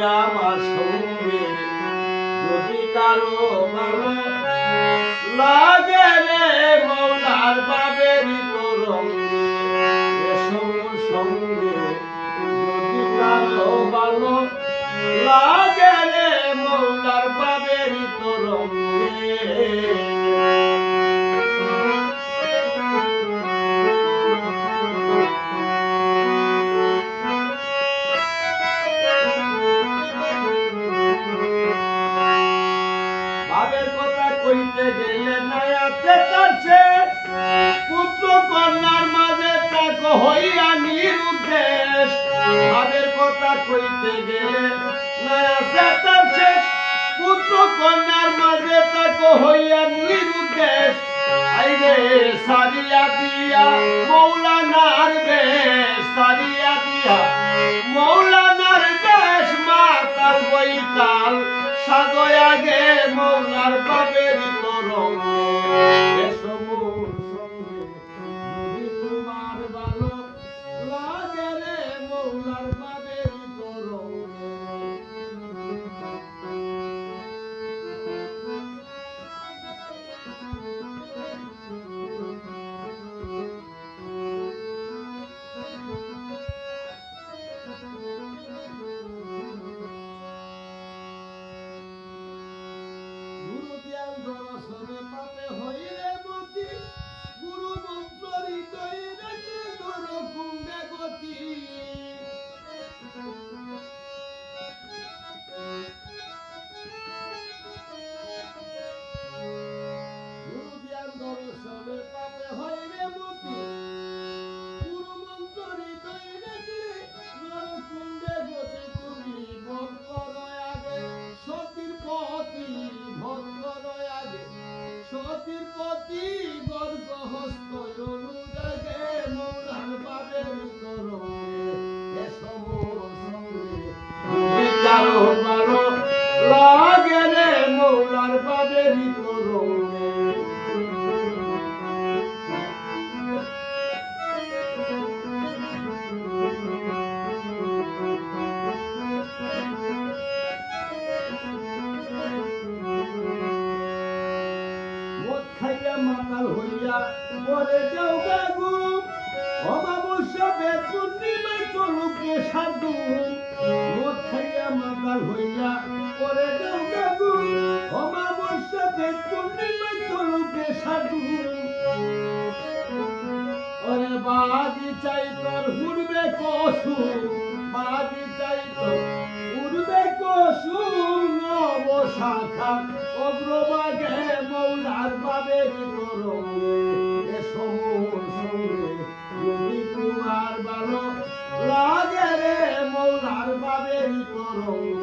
আমার সঙ্গে যদি কারো ভালো লাগে রে মৌলার বাবেরই তরঙ্গে এসো মোর সঙ্গে যদি কারো ভালো লাগে রে মৌলার বাবেরই তরঙ্গে কইতে গেলে নয়াতে তারছে পুত্র কন্যার মাঝে তাক হইয়া নিরুদ্দেশ ভাবের কথা কইতে গেলে নয়াতে তারছে পুত্র কন্যার মাঝে তাক হইয়া নিরুদ্দেশ আইরে সারিয়া দিয়া মৌলানার বেশ সারিয়া দিয়া মৌলানার বেশ মাতাল বইতাল সাজয়া গে মৌলার বাবেরই তরঙ্গে এসো মোর সঙ্গে যদি তোমার ভালো লাগে রে মৌলার বাবেরই তরঙ্গে পাপে হইলে মতি গুরু মন্ত্রী তৈরে তোর কুণ্ডে গতি গুরু জ্ঞান দর্শনে পাপে হইলে মতি গুরু মন্ত্রী তৈরে তোর কুণ্ডে গতি তুমি ভোট করো আগে সতীর পতি ভোট করো আগে সতীর পতি গর্ব হস্ত অনুরাগে মৌলার বাবেরই তরঙ্গে এসো মোর সঙ্গে যদি কারো ভালো লাগে রে মৌলার বাবেরই তরঙ্গে খাইয়া মাতাল হইয়া পরে যাও গাগু অমাবস্যা বেদুন্নিমায় চলুকে সাধু মদ খাইয়া মাতাল হইয়া পরে যাও গাগু অমাবস্যা বেদুন্নিমায় চলুকে সাধু ওরে বাজি চাই তোর উড়বে কসু বাজি চাই তোর উড়বে কসু নব শাখা অগ্রভাগে মৌলার বাবেরই তরঙ্গে এসো মোর সঙ্গে যদি তোমার ভালো লাগে রে মৌলার বাবেরই তরঙ্গে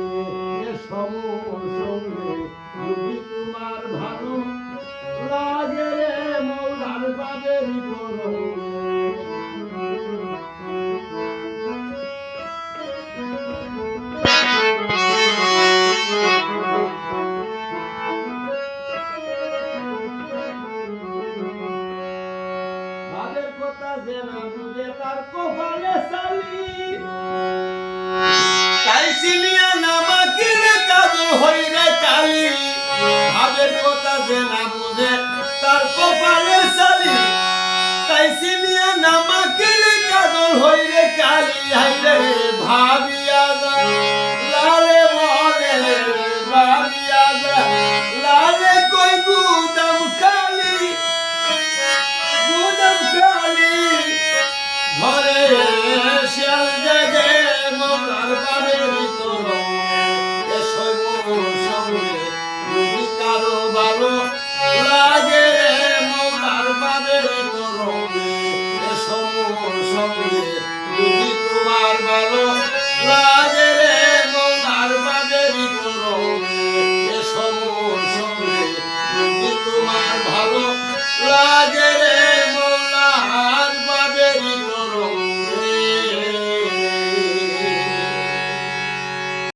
এসো মোর সঙ্গে যদি তোমার ভালো লাগে রে মৌলার বাবেরই তরঙ্গে তার কপালে সালি তাই সিনিয়া নামা কিনে কাজু হইরে কালি ভাবের কথা যে না বুঝে তার কপালে সালি তাই সিনিয়া নামা কিনে কাজু হইরে কালি হাইরে ভাবিয়া যা লালে মনে ভাবিয়া যা লালে কই গুদাম খালি ঘরে শিয়াল জাগে মৌলার বাবেরই তরঙ্গে এসো মোর সঙ্গে যদি কারো ভালো লাগে মৌলার বাবেরই তরঙ্গে এসো মোর সঙ্গে যদি তোমার ভালো লাগে রে মৌলার বাবেরই তরঙ্গে এসো মোর সঙ্গে যদি তোমার ভালো লাগে